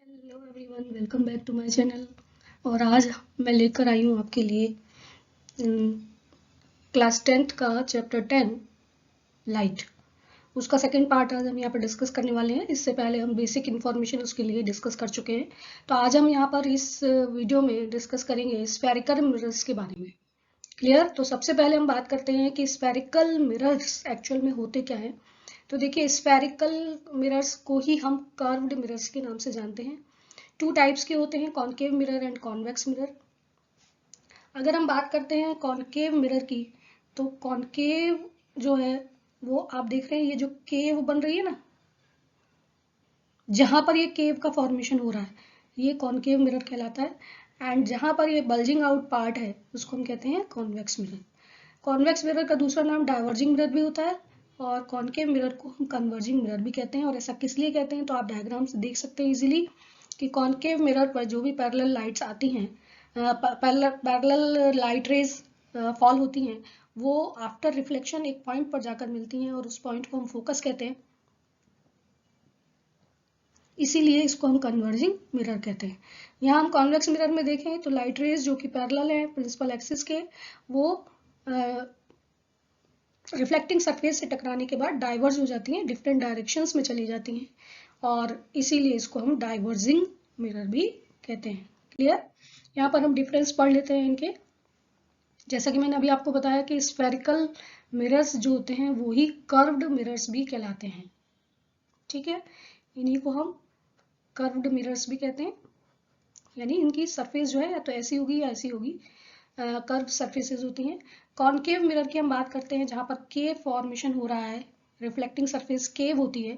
Hello everyone, welcome back to my channel. और आज मैं लेकर आई हूँ आपके लिए क्लास 10th का चैप्टर 10 लाइट। उसका सेकंड पार्ट आज हम यहाँ पर डिस्कस करने वाले हैं। इससे पहले हम बेसिक इन्फॉर्मेशन उसके लिए डिस्कस कर चुके हैं। तो आज हम यहाँ पर इस वीडियो में डिस्कस करेंगे स्फेरिकल मिरर्स के बारे में। क्लियर? तो सबसे पहले हम बात करते हैं कि स्फेरिकल मिरर्स एक्चुअल में होते क्या हैं। तो देखिए, स्फेरिकल मिरर्स को ही हम कर्व्ड मिरर्स के नाम से जानते हैं। टू टाइप्स के होते हैं, concave mirror and convex mirror. अगर हम बात करते हैं कॉनकेव मिरर की, तो कॉनकेव जो है वो आप देख रहे हैं, ये जो केव बन रही है ना, जहां पर ये केव का फॉर्मेशन हो रहा है, ये कॉनकेव मिरर कहलाता है। एंड जहां पर ये बल्जिंग आउट पार्ट है उसको हम कहते हैं कॉन्वेक्स मिरर। कॉन्वेक्स मिरर का दूसरा नाम डाइवर्जिंग मिरर भी होता है, और कॉनकेव मिरर को हम कन्वर्जिंग मिरर भी कहते हैं। और ऐसा किस लिए कहते हैं, तो आप डायग्राम से देख सकते हैं इजीली कि कॉनकेव मिरर पर जो भी पैरेलल लाइट्स आती हैं, पैरेलल लाइट रेज फॉल होती हैं, वो आफ्टर रिफ्लेक्शन एक पॉइंट पर जाकर मिलती हैं और उस पॉइंट को हम फोकस कहते हैं। इसीलिए इसको हम कन्वर्जिंग मिरर कहते हैं। यहाँ हम कॉन्वेक्स मिरर में देखें तो लाइट रेज जो कि पैरेलल है प्रिंसिपल एक्सिस के, वो रिफ्लेक्टिंग सरफेस से टकराने के बाद डाइवर्ज हो जाती हैं, डिफरेंट डायरेक्शंस में चली जाती हैं, और इसीलिए इसको हम डाइवर्जिंग मिरर भी कहते हैं। क्लियर? यहाँ पर हम डिफरेंस पढ़ लेते हैं इनके। जैसा कि मैंने अभी आपको बताया कि स्फेरिकल मिरर्स जो होते हैं वो ही कर्व्ड मिरर्स भी कहलाते हैं। ठीक है, इन्हीं को हम कर्व्ड मिरर्स भी कहते हैं, यानी इनकी सरफेस जो है या तो ऐसी होगी या ऐसी होगी, कर्व सरफेसेस होती हैं। कॉनकेव मिरर की हम बात करते हैं जहां पर केव फॉर्मेशन हो रहा है, रिफ्लेक्टिंग सरफेस केव होती है,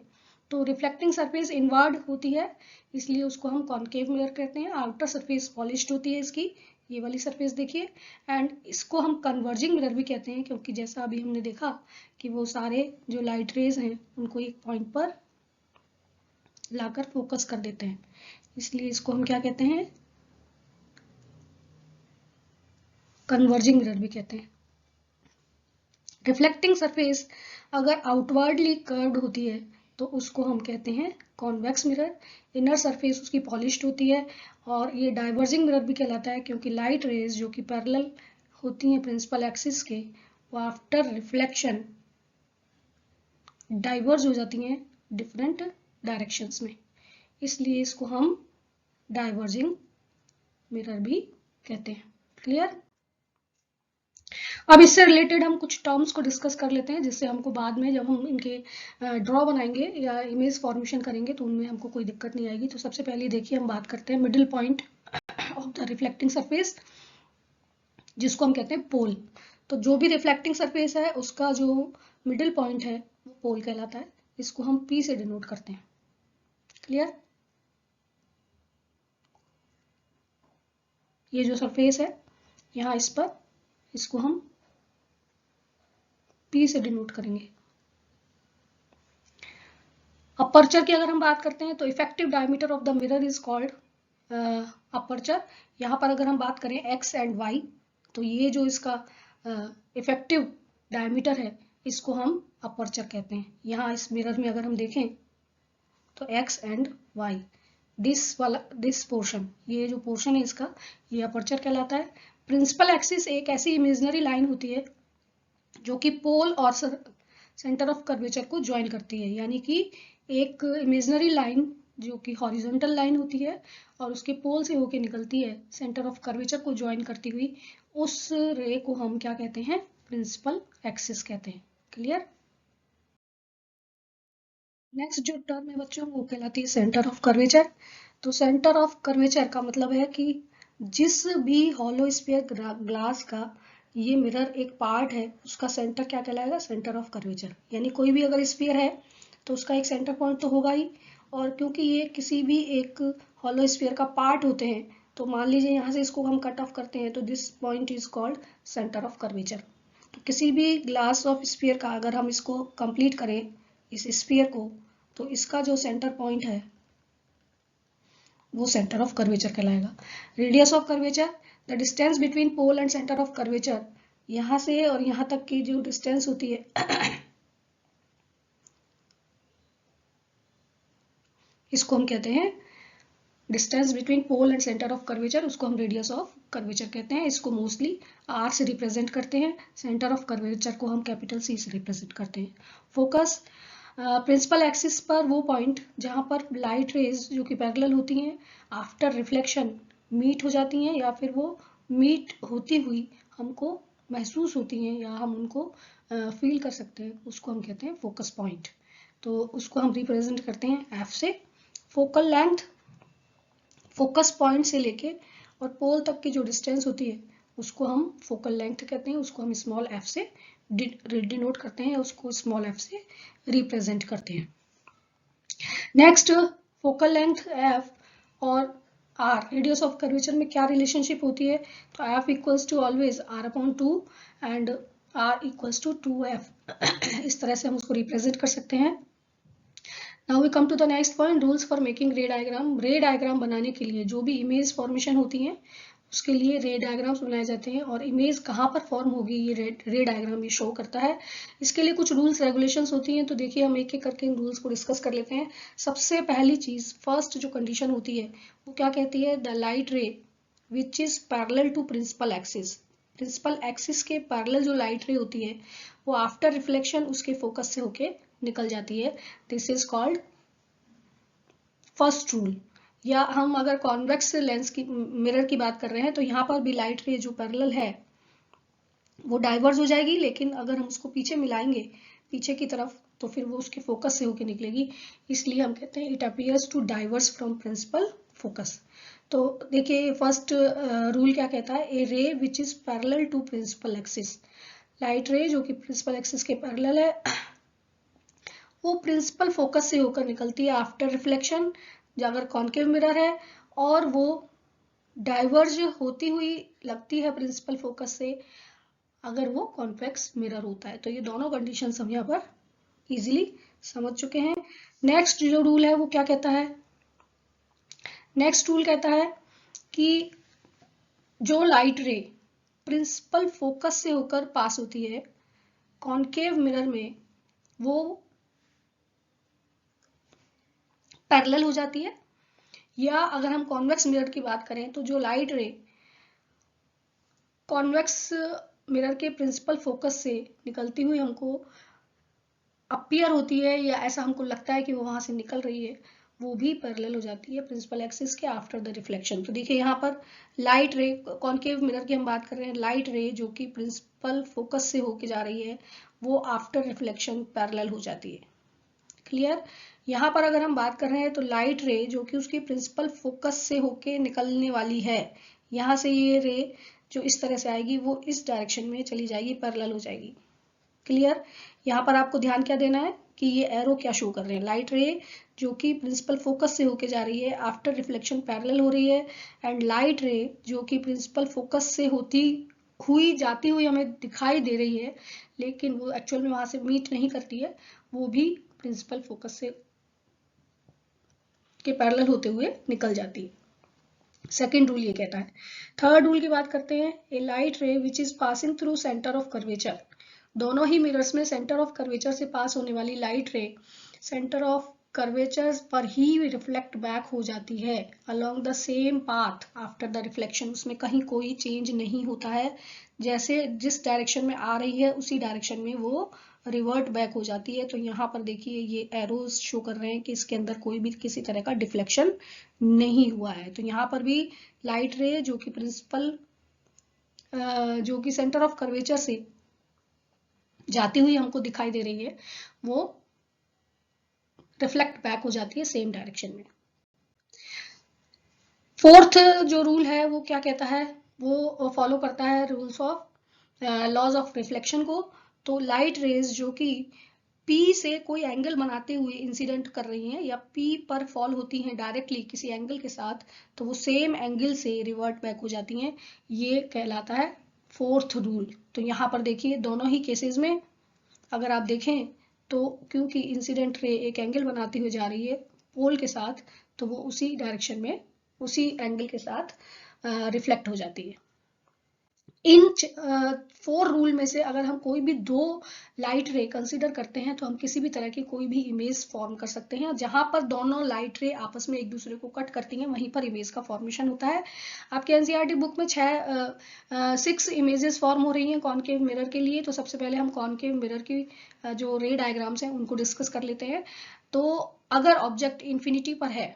तो रिफ्लेक्टिंग सरफेस इनवर्ड होती है, इसलिए उसको हम कॉनकेव मिरर कहते हैं। आउटर सरफेस पॉलिश्ड होती है इसकी, ये वाली सरफेस देखिए। एंड इसको हम कन्वर्जिंग मिरर भी कहते हैं, क्योंकि जैसा अभी हमने देखा कि वो सारे जो लाइट रेज हैं उनको एक पॉइंट पर लाकर फोकस कर देते हैं, इसलिए इसको हम क्या कहते हैं, कन्वर्जिंग मिरर भी कहते हैं। रिफ्लेक्टिंग सरफेस अगर आउटवर्डली कर्व्ड होती है तो उसको हम कहते हैं कॉन्वेक्स मिरर। इनर सरफेस उसकी पॉलिश्ड होती है, और ये डाइवर्जिंग मिरर भी कहलाता है क्योंकि लाइट रेज जो कि पैरेलल होती हैं प्रिंसिपल एक्सिस के, वो आफ्टर रिफ्लेक्शन डाइवर्ज हो जाती हैं डिफरेंट डायरेक्शंस में, इसलिए इसको हम डाइवर्जिंग मिरर भी कहते हैं। क्लियर? अब इससे रिलेटेड हम कुछ टर्म्स को डिस्कस कर लेते हैं, जिससे हमको बाद में जब हम इनके ड्रॉ बनाएंगे या इमेज फॉर्मेशन करेंगे तो उनमें हमको कोई दिक्कत नहीं आएगी। तो सबसे पहले देखिए, हम बात करते हैं middle point of the reflecting surface, जिसको हम कहते हैं पोल। तो जो भी रिफ्लेक्टिंग सरफेस है उसका जो मिडिल पॉइंट है वो पोल कहलाता है, इसको हम P से डिनोट करते हैं। क्लियर? ये जो सरफेस है यहाँ इस पर, इसको हम P से डिनोट करेंगे। अपर्चर की अगर हम बात करते हैं तो effective diameter of the mirror is called aperture. यहाँ पर अगर हम बात करें x एंड y, तो ये जो इसका इफेक्टिव डायमीटर है इसको हम अपर्चर कहते हैं। यहाँ इस मिरर में अगर हम देखें तो x and y, this portion, ये जो पोर्शन है इसका, ये अपर्चर कहलाता है। प्रिंसिपल एक्सिस एक ऐसी इमेजिनरी लाइन होती है जो कि पोल और सेंटर ऑफ कर्वेचर को ज्वाइन करती है, यानी कि एक इमेजिनरी लाइन जो कि हॉरिजॉन्टल लाइन होती है और उसके पोल से होके निकलती है, सेंटर ऑफ कर्वेचर को ज्वाइन करती हुई, उस रे को हम क्या कहते हैं, प्रिंसिपल एक्सिस कहते हैं। क्लियर? नेक्स्ट जो टर्म है बच्चों वो कहलाती है सेंटर ऑफ कर्वेचर। तो सेंटर ऑफ कर्वेचर का मतलब है कि जिस भी हॉलो स्फीयर ग्लास का ये मिरर एक पार्ट है, उसका सेंटर क्या कहलाएगा, सेंटर ऑफ कर्वेचर। यानी कोई भी अगर स्फीयर है तो उसका एक सेंटर पॉइंट तो होगा ही, और क्योंकि ये किसी भी एक हॉलो स्फीयर का पार्ट होते हैं, तो मान लीजिए यहाँ से इसको हम कट ऑफ करते हैं तो this point is called centre of curvature. तो किसी भी ग्लास ऑफ स्फीयर का अगर हम इसको कंप्लीट करें, इस स्फीयर को, तो इसका जो सेंटर पॉइंट है वो सेंटर ऑफ कर्वेचर कहलाएगा। Radius of curvature, the distance between pole and centre of curvature, यहाँ से और यहाँ तक की जो डिस्टेंस होती है इसको हम कहते हैं distance between pole and centre of curvature, उसको हम रेडियस ऑफ कर्वेचर कहते हैं। इसको मोस्टली आर से रिप्रेजेंट करते हैं। सेंटर ऑफ कर्वेचर को हम कैपिटल सी से रिप्रेजेंट करते हैं। फोकस, प्रिंसिपल एक्सिस पर वो पॉइंट जहाँ पर लाइट रेज जो कि पैरेलल होती हैं आफ्टर रिफ्लेक्शन मीट हो जाती हैं, या फिर वो मीट होती हुई हमको महसूस होती हैं या हम उनको फील कर सकते हैं, उसको हम कहते हैं फोकस पॉइंट। तो उसको हम रिप्रेजेंट करते हैं एफ से। फोकल लेंथ, फोकस पॉइंट से लेके और पोल तक की जो डिस्टेंस होती है उसको हम फोकल लेंथ कहते हैं। उसको हम स्मॉल एफ से डिनोट करते हैं, उसको स्मॉल एफ से रिप्रेजेंट करते हैं। नेक्स्ट, फोकल लेंथ एफ और आर, रेडियस ऑफ कर्वेचर में क्या रिलेशनशिप होती है? तो F equals to always R upon 2 and R equals to 2f। इस तरह से हम उसको रिप्रेजेंट कर सकते हैं। Now we come to the next point, rules for making ray diagram. Ray diagram बनाने के लिए जो भी इमेज फॉर्मेशन होती है उसके लिए रे डायग्राम्स बनाए जाते हैं, और इमेज कहाँ पर फॉर्म होगी ये रे डायग्राम ये शो करता है। इसके लिए कुछ रूल्स रेगुलेशंस होती हैं, तो देखिए हम एक एक करके इन रूल्स को डिस्कस कर लेते हैं। सबसे पहली चीज, फर्स्ट जो कंडीशन होती है वो क्या कहती है? The light ray which is parallel to principal axis, principal axis के पैरेलल जो लाइट रे होती है वो आफ्टर रिफ्लेक्शन उसके फोकस से होके निकल जाती है। This is called first rule. या हम अगर कॉन्वेक्स लेंस की मिरर की बात कर रहे हैं तो यहाँ पर भी लाइट रे जो पैरेलल है वो डाइवर्ज हो जाएगी, लेकिन अगर हम उसको पीछे मिलाएंगे पीछे की तरफ तो फिर वो उसके फोकस से होके निकलेगी। इसलिए हम कहते हैं it appears to diverse from principal focus. तो देखिए फर्स्ट रूल क्या कहता है? A ray which is parallel to principal axis, light ray जो कि प्रिंसिपल एक्सिस के पैरेलल है वो प्रिंसिपल फोकस से होकर निकलती है आफ्टर रिफ्लेक्शन, अगर कॉन्केव मिरर है, और वो डाइवर्ज होती हुई लगती है प्रिंसिपल फोकस से अगर वो कॉन्वेक्स मिरर होता है। तो ये दोनों कंडीशंस हम यहाँ पर इजीली समझ चुके हैं। नेक्स्ट जो रूल है वो क्या कहता है? नेक्स्ट रूल कहता है कि जो लाइट रे प्रिंसिपल फोकस से होकर पास होती है कॉन्केव मिरर में वो पैरेलल हो जाती है, या अगर हम कॉन्वेक्स मिरर की बात करें तो जो लाइट रे कॉन्वेक्स मिरर के प्रिंसिपल फोकस से निकलती हुई हमको अपीयर होती है या ऐसा हमको लगता है कि वो वहां से निकल रही है, वो भी पैरेलल हो जाती है प्रिंसिपल एक्सिस के आफ्टर द रिफ्लेक्शन। तो देखिए यहाँ पर लाइट रे, कॉन्केव मिरर की हम बात कर रहे हैं, लाइट रे जो कि प्रिंसिपल फोकस से होके जा रही है वो आफ्टर रिफ्लेक्शन पैरेलल हो जाती है। क्लियर? यहाँ पर अगर हम बात कर रहे हैं तो लाइट रे जो कि उसकी प्रिंसिपल फोकस से होके निकलने वाली है, यहाँ से ये रे जो इस तरह से आएगी वो इस डायरेक्शन में चली जाएगी, पैरेलल हो जाएगी। क्लियर? यहाँ पर आपको ध्यान क्या देना है कि ये एरो क्या शो कर रहे हैं? लाइट रे जो कि प्रिंसिपल फोकस से होके जा रही है आफ्टर रिफ्लेक्शन पैरेलल हो रही है, एंड लाइट रे जो कि प्रिंसिपल फोकस से होती हुई जाती हुई हमें दिखाई दे रही है लेकिन वो एक्चुअल में वहां से मीट नहीं करती है, वो भी प्रिंसिपल फोकस से के पैरेलल होते हुए निकल जाती है। सेकेंड रूल ये कहता है। थर्ड रूल की बात करते हैं, a light ray which is passing through centre of curvature. दोनों ही मिरर्स में सेंटर ऑफ कर्वेचर से पास होने वाली लाइट रे सेंटर ऑफ कर्वेचर पर ही रिफ्लेक्ट बैक हो जाती है along the same path after the reflection. उसमें कहीं कोई चेंज नहीं होता है, जैसे जिस डायरेक्शन में आ रही है उसी डायरेक्शन में वो रिवर्ट बैक हो जाती है। तो यहाँ पर देखिए ये एरोज शो कर रहे हैं कि इसके अंदर कोई भी किसी तरह का डिफ्लेक्शन नहीं हुआ है। तो यहाँ पर भी लाइट रे जो कि प्रिंसिपल जो कि सेंटर ऑफ कर्वेचर से जाती हुई हमको दिखाई दे रही है वो रिफ्लेक्ट बैक हो जाती है सेम डायरेक्शन में। फोर्थ जो रूल है वो क्या कहता है? वो फॉलो करता है rules of laws of reflection को। तो लाइट रेज जो कि P से कोई एंगल बनाते हुए इंसिडेंट कर रही हैं या P पर फॉल होती हैं डायरेक्टली किसी एंगल के साथ, तो वो सेम एंगल से रिवर्ट बैक हो जाती हैं। ये कहलाता है फोर्थ रूल। तो यहाँ पर देखिए दोनों ही केसेस में अगर आप देखें तो क्योंकि इंसिडेंट रे एक एंगल बनाती हुई जा रही है पोल के साथ, तो वो उसी डायरेक्शन में उसी एंगल के साथ रिफ्लेक्ट हो जाती है। इन 4 रूल में से अगर हम कोई भी 2 लाइट रे कंसीडर करते हैं तो हम किसी भी तरह की कोई भी इमेज फॉर्म कर सकते हैं। जहां पर दोनों लाइट रे आपस में एक दूसरे को कट करती हैं वहीं पर इमेज का फॉर्मेशन होता है। आपके एनसीईआरटी बुक में 6 इमेजेस फॉर्म हो रही हैं कॉनकेव मिरर के लिए। तो सबसे पहले हम कॉनकेव मिरर की जो रे डायग्राम्स हैं उनको डिस्कस कर लेते हैं। तो अगर ऑब्जेक्ट इन्फिनिटी पर है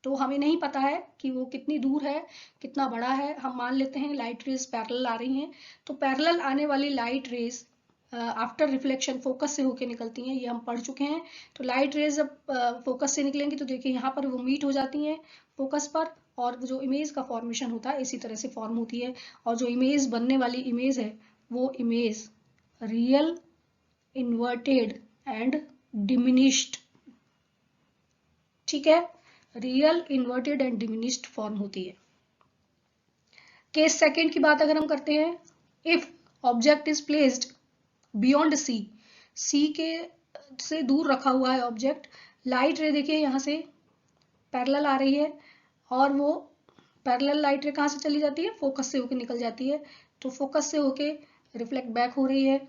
तो हमें नहीं पता है कि वो कितनी दूर है, कितना बड़ा है। हम मान लेते हैं लाइट रेज पैरेलल आ रही हैं, तो पैरेलल आने वाली light rays after reflection focus से होके निकलती हैं, ये हम पढ़ चुके हैं। तो लाइट रेज जब फोकस से निकलेंगी तो देखिए यहाँ पर वो मीट हो जाती हैं फोकस पर, और जो इमेज का फॉर्मेशन होता है इसी तरह से फॉर्म होती है। और जो इमेज बनने वाली इमेज है वो image real, inverted and diminished, ठीक है, real, inverted and diminished form होती है। केस सेकंड की बात अगर हम करते हैं, if object is placed beyond C, C के से दूर रखा हुआ है ऑब्जेक्ट, लाइट रे देखिए यहाँ से पैरेलल आ रही है और वो पैरेलल लाइट रे कहाँ से चली जाती है, फोकस से होके निकल जाती है। तो फोकस से होके रिफ्लेक्ट बैक हो रही है।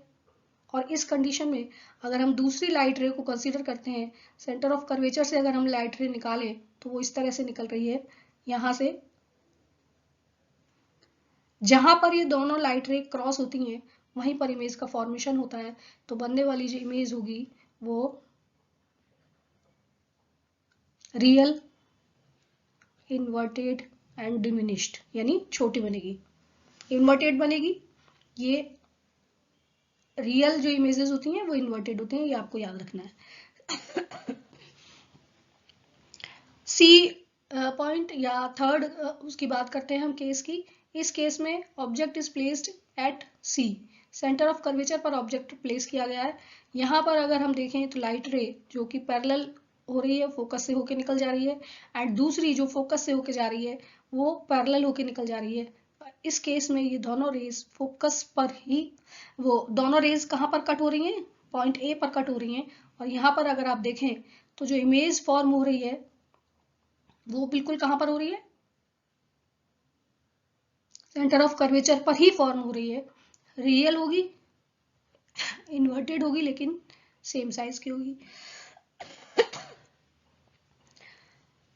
और इस कंडीशन में अगर हम दूसरी लाइट रे को कंसीडर करते हैं, सेंटर ऑफ कर्वेचर से अगर हम लाइट रे निकालें तो वो इस तरह से निकल रही है यहां से। जहां पर ये दोनों लाइट रे क्रॉस होती हैं वहीं पर इमेज का फॉर्मेशन होता है। तो बनने वाली जो इमेज होगी वो रियल, इन्वर्टेड एंड डिमिनिश्ड यानी छोटी बनेगी। इन्वर्टेड बनेगी, ये रियल जो इमेजेस होती हैं वो इन्वर्टेड होती हैं, ये आपको याद रखना है। सी पॉइंट या थर्ड उसकी बात करते हैं हम केस की। इस केस में object is placed at C, centre of curvature पर ऑब्जेक्ट प्लेस किया गया है। यहाँ पर अगर हम देखें तो लाइट रे जो कि पैरेलल हो रही है, फोकस से होके निकल जा रही है, एंड दूसरी जो फोकस से होके जा रही है वो पैरेलल होके निकल जा रही है। इस केस में ये दोनों रेज फोकस पर ही, वो दोनों रेज कहाँ पर कट हो रही हैं, पॉइंट ए पर कट हो रही हैं। और यहाँ पर अगर आप देखें तो जो इमेज फॉर्म हो रही है वो बिल्कुल कहां पर हो रही है, सेंटर ऑफ कर्वेचर पर ही फॉर्म हो रही है। रियल होगी, इन्वर्टेड होगी, लेकिन सेम साइज की होगी।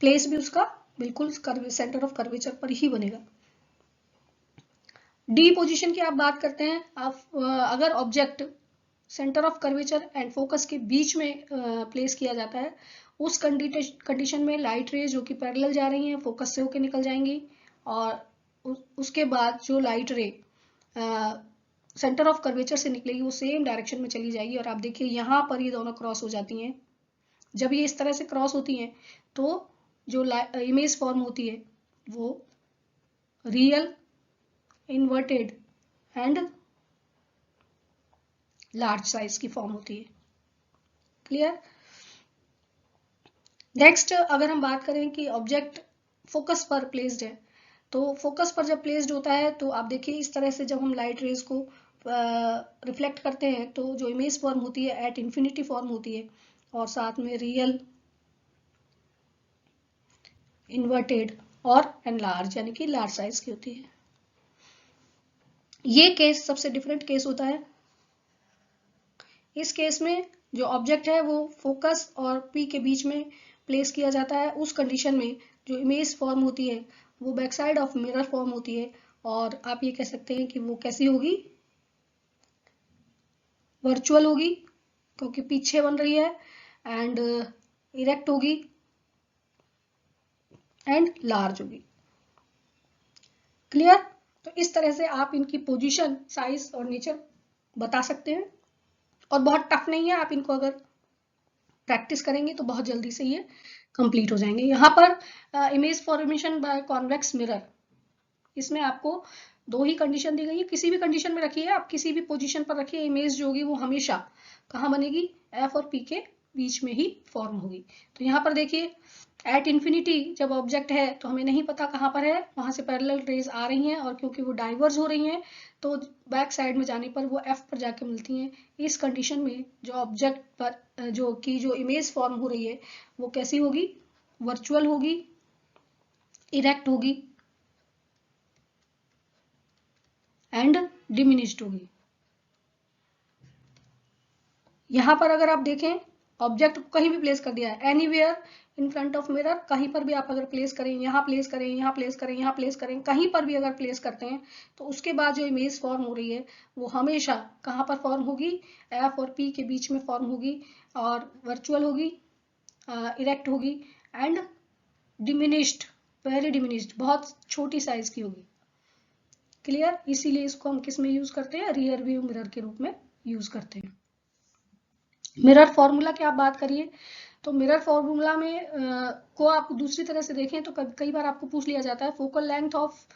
प्लेस भी उसका बिल्कुल सेंटर ऑफ कर्वेचर पर ही बनेगा। डी पोजीशन की आप बात करते हैं, आप अगर object centre of curvature and focus के बीच में प्लेस किया जाता है, उस कंडीशन में लाइट रेज जो कि पैरेलल जा रही हैं फोकस से होकर निकल जाएंगी, और उसके बाद जो लाइट रे सेंटर ऑफ कर्वेचर से निकलेगी वो सेम डायरेक्शन में चली जाएगी। और आप देखिए यहाँ पर ये दोनों क्रॉस हो जाती हैं। जब ये इस तरह से क्रॉस होती हैं तो जो इमेज फॉर्म होती है वो real, inverted and large size की फॉर्म होती है। क्लियर। नेक्स्ट अगर हम बात करें कि ऑब्जेक्ट फोकस पर प्लेस्ड है, तो फोकस पर जब प्लेस्ड होता है तो आप देखिए इस तरह से जब हम लाइट रेज को रिफ्लेक्ट करते हैं तो जो इमेज फॉर्म होती है एट इंफिनिटी फॉर्म होती है, और साथ में रियल, इन्वर्टेड और एनलार्ज यानी कि लार्ज साइज की होती है। ये केस सबसे डिफरेंट केस होता है। इस केस में जो ऑब्जेक्ट है वो फोकस और पी के बीच में प्लेस किया जाता है। उस कंडीशन में जो इमेज फॉर्म होती है वो back side of mirror form होती है, और आप ये कह सकते हैं कि वो कैसी होगी, वर्चुअल होगी क्योंकि पीछे बन रही है, एंड इरेक्ट होगी एंड लार्ज होगी। क्लियर। तो इस तरह से आप इनकी पोजीशन, साइज और नेचर बता सकते हैं, और बहुत टफ नहीं है। आप इनको अगर प्रैक्टिस करेंगे तो बहुत जल्दी से ये कंप्लीट हो जाएंगे। यहाँ पर image formation by convex mirror, इसमें आपको 2 ही कंडीशन दी गई है। किसी भी कंडीशन में रखिए, आप किसी भी पोजीशन पर रखिए, इमेज जो होगी वो हमेशा कहाँ बनेगी, एफ और पी के बीच में ही फॉर्म होगी। तो यहाँ पर देखिए एट इन्फिनिटी जब ऑब्जेक्ट है तो हमें नहीं पता कहाँ पर है, वहां से पैरेलल रेज आ रही हैं और क्योंकि वो डाइवर्ज हो रही हैं तो बैक साइड में जाने पर वो एफ पर जाके मिलती हैं। इस कंडीशन में जो ऑब्जेक्ट पर जो इमेज फॉर्म हो रही है वो कैसी होगी, वर्चुअल होगी, इरेक्ट होगी एंड डिमिनिश्ड होगी। यहां पर अगर आप देखें ऑब्जेक्ट को कहीं भी प्लेस कर दिया है, anywhere in front of mirror, कहीं पर भी आप अगर प्लेस करें, यहाँ प्लेस करें, यहाँ प्लेस करें, यहाँ प्लेस करें, कहीं पर भी अगर प्लेस करते हैं तो उसके बाद जो इमेज फॉर्म हो रही है वो हमेशा कहाँ पर फॉर्म होगी, एफ और पी के बीच में फॉर्म होगी, और वर्चुअल होगी, इरेक्ट होगी, एंड डिमिनिश्ड, वेरी डिमिनिश्ड, बहुत छोटी साइज की होगी। क्लियर? इसीलिए इसको हम किस में यूज करते हैं, रियर व्यू मिरर के रूप में यूज करते हैं। मिरर फॉर्मूला की आप बात करिए तो मिरर फॉर्मूला में को आप दूसरी तरह से देखें तो कई बार आपको पूछ लिया जाता है focal length of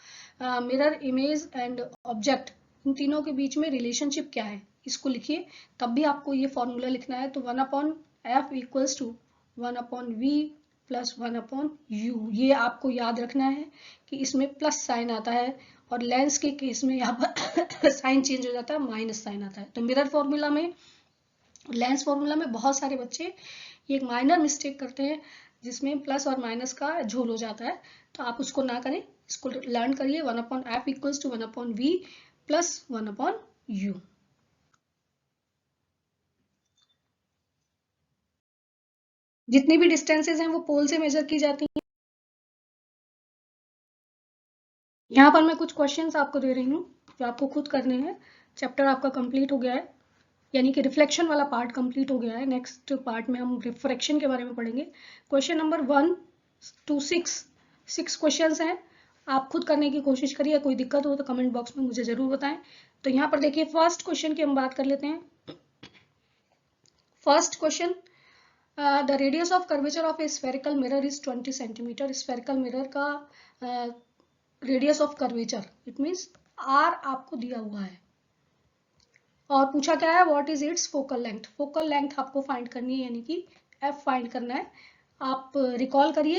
mirror image and object, इन तीनों के बीच में रिलेशनशिप क्या है, इसको लिखिए। तब भी आपको ये फॉर्मूला लिखना है। तो 1/f equals to 1/v plus 1/u, ये आपको याद रखना है कि इसमें प्लस साइन आता है, और लेंस के केस में यहाँ पर साइन चेंज हो जाता है, माइनस साइन आता है। तो मिरर फॉर्मूला में, लेंस फॉर्मूला में बहुत सारे बच्चे ये एक माइनर मिस्टेक करते हैं जिसमें प्लस और माइनस का झोल हो जाता है। तो आप उसको ना करें, इसको लर्न करिए। 1/f equals to 1/v plus 1/u। जितनी भी डिस्टेंसेज हैं वो पोल से मेजर की जाती हैं। यहाँ पर मैं कुछ क्वेश्चंस आपको दे रही हूँ जो आपको खुद करने हैं। चैप्टर आपका कंप्लीट हो गया है, यानी कि रिफ्लेक्शन वाला पार्ट कंप्लीट हो गया है। नेक्स्ट पार्ट में हम रिफ्रैक्शन के बारे में पढ़ेंगे। क्वेश्चन नंबर 1 to 6 क्वेश्चंस हैं, आप खुद करने की कोशिश करिए। कोई दिक्कत हो तो कमेंट बॉक्स में मुझे जरूर बताएं। तो यहाँ पर देखिए फर्स्ट क्वेश्चन की हम बात कर लेते हैं। First question, the radius of curvature of a spherical mirror is 20 centimetre. Spherical mirror का radius of curvature, it means R आपको दिया हुआ है, और पूछा क्या है, what is its focal length. Focal length आपको फाइंड करनी है, यानी कि एफ फाइंड करना है। आप रिकॉल करिए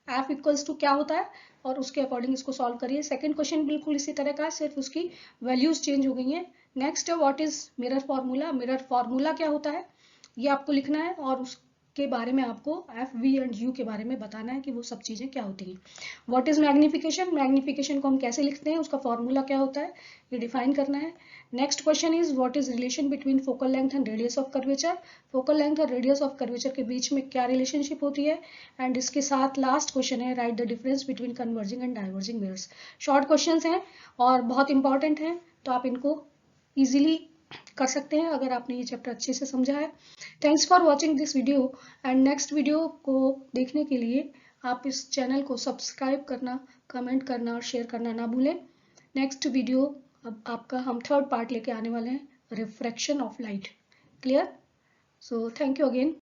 एफ इक्वल्स टू क्या होता है और उसके अकॉर्डिंग इसको सॉल्व करिए। सेकंड क्वेश्चन बिल्कुल इसी तरह का है, सिर्फ उसकी वैल्यूज चेंज हो गई हैं। नेक्स्ट है what is mirror formula. Mirror formula क्या होता है ये आपको लिखना है, और उसके बारे में आपको एफ वी एंड यू के बारे में बताना है कि वो सब चीजें क्या होती हैं। व्हाट इज मैग्निफिकेशन, मैग्निफिकेशन को हम कैसे लिखते हैं, उसका फॉर्मूला क्या होता है, ये डिफाइन करना है। Next question is what is relation between focal length and radius of curvature. Focal length और रेडियस ऑफ कर्वेचर के बीच में क्या रिलेशनशिप होती है। एंड इसके साथ लास्ट क्वेश्चन है right the difference between converging and diverging mirrors. Short questions हैं और बहुत इंपॉर्टेंट हैं, तो आप इनको इजीली कर सकते हैं अगर आपने ये चैप्टर अच्छे से समझा है। Thanks for watching this video, and next video को देखने के लिए आप इस चैनल को सब्सक्राइब करना, कमेंट करना और शेयर करना ना भूलें। नेक्स्ट वीडियो अब आपका हम थर्ड पार्ट लेके आने वाले हैं, refraction of light. Clear? So thank you again.